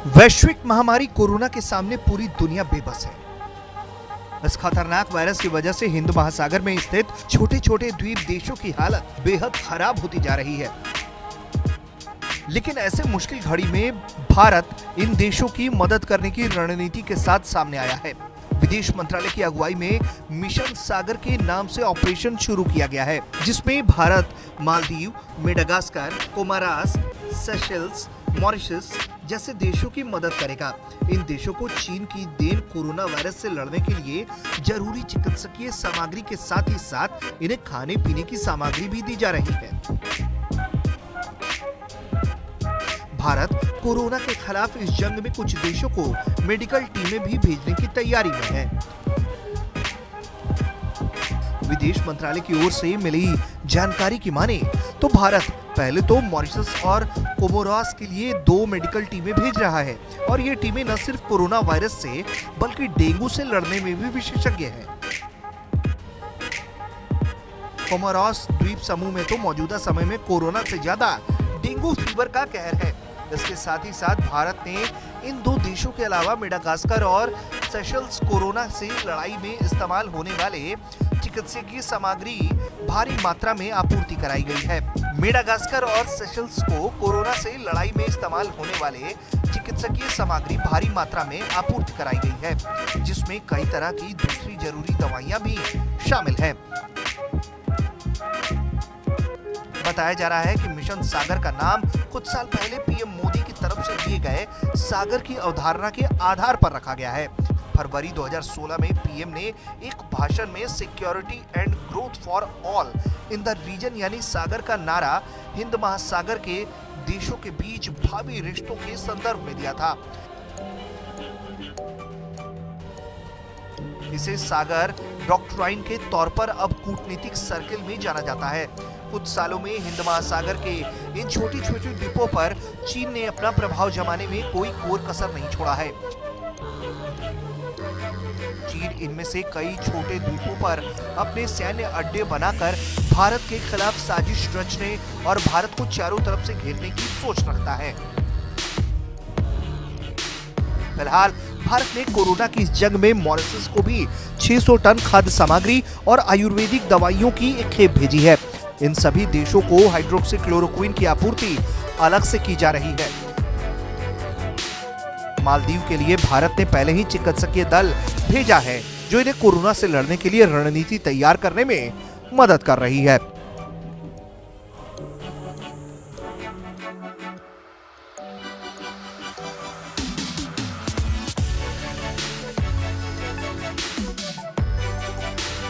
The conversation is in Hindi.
वैश्विक महामारी कोरोना के सामने पूरी दुनिया बेबस है। इस खतरनाक वायरस की वजह से हिंद महासागर में स्थित छोटे छोटे द्वीप देशों की हालत बेहद खराब होती जा रही है। लेकिन ऐसे मुश्किल घड़ी में भारत इन देशों की मदद करने की रणनीति के साथ सामने आया है। विदेश मंत्रालय की अगुवाई में मिशन सागर के नाम से ऑपरेशन शुरू किया गया है, जिसमें Bharat Maldives, Madagascar, Comoros, Seychelles, Mauritius जैसे देशों की मदद करेगा। इन देशों को चीन की देन कोरोना वायरस से लड़ने के लिए जरूरी चिकित्सकीय सामग्री के साथ ही साथ इन्हें खाने पीने की सामग्री भी दी जा रही है। भारत कोरोना के खिलाफ इस जंग में कुछ देशों को मेडिकल टीमें भी भेजने की तैयारी में है। विदेश मंत्रालय की ओर से मिली जानकारी की माने तो भारत पहले तो मॉरिशस और कोमोरोस के लिए 2 मेडिकल टीमें भेज रहा है और ये टीमें न सिर्फ कोरोना वायरस से बल्कि डेंगू से लड़ने में भी विशेषज्ञ हैं। कोमोरोस द्वीप समूह में तो मौजूदा समय में कोरोना से ज्यादा डेंगू फीवर का कहर है। इसके साथ ही साथ भारत ने इन 2 देशों के अलावा मेडागास्कर और सेशेल्स कोरोना से लड़ाई में इस्तेमाल होने वाले चिकित्सकीय सामग्री भारी मात्रा में आपूर्ति कराई गई है। मेडागास्कर और सेशेल्स को कोरोना से लड़ाई में इस्तेमाल होने वाले चिकित्सकीय सामग्री भारी मात्रा में आपूर्ति कराई गई है, जिसमें कई तरह की दूसरी जरूरी दवाइयां भी शामिल हैं। बताया जा रहा है कि मिशन सागर का नाम कुछ साल पहले पीएम मोदी की तरफ से दिए गए सागर की अवधारणा के आधार पर रखा गया है। फरवरी 2016 में पीएम ने एक भाषण में security and growth for all in the region यानी सागर का नारा हिंद महासागर के देशों के बीच भावी रिश्तों के संदर्भ में दिया था। इसे सागर डॉक्ट्राइन के तौर पर अब कूटनीतिक सर्किल में जाना जाता है। कुछ सालों में हिंद महासागर के इन छोटी छोटी द्वीपों पर चीन ने अपना प्रभाव जमाने में कोई कोर कसर नहीं छोड़ा है। चीन इनमें से कई छोटे द्वीपों पर अपने सैन्य अड्डे बनाकर भारत के खिलाफ साजिश रचने और भारत को चारों तरफ से घेरने की सोच रखता है। फिलहाल भारत ने कोरोना की इस जंग में मॉरिशस को भी 600 टन खाद्य सामग्री और आयुर्वेदिक दवाइयों की एक खेप भेजी है। इन सभी देशों को हाइड्रोक्सीक्लोरोक्विन की आपूर्ति अलग से की जा रही है। मालदीव के लिए भारत ने पहले ही चिकित्सकीय दल भेजा है, जो इन्हें कोरोना से लड़ने के लिए रणनीति तैयार करने में मदद कर रही है।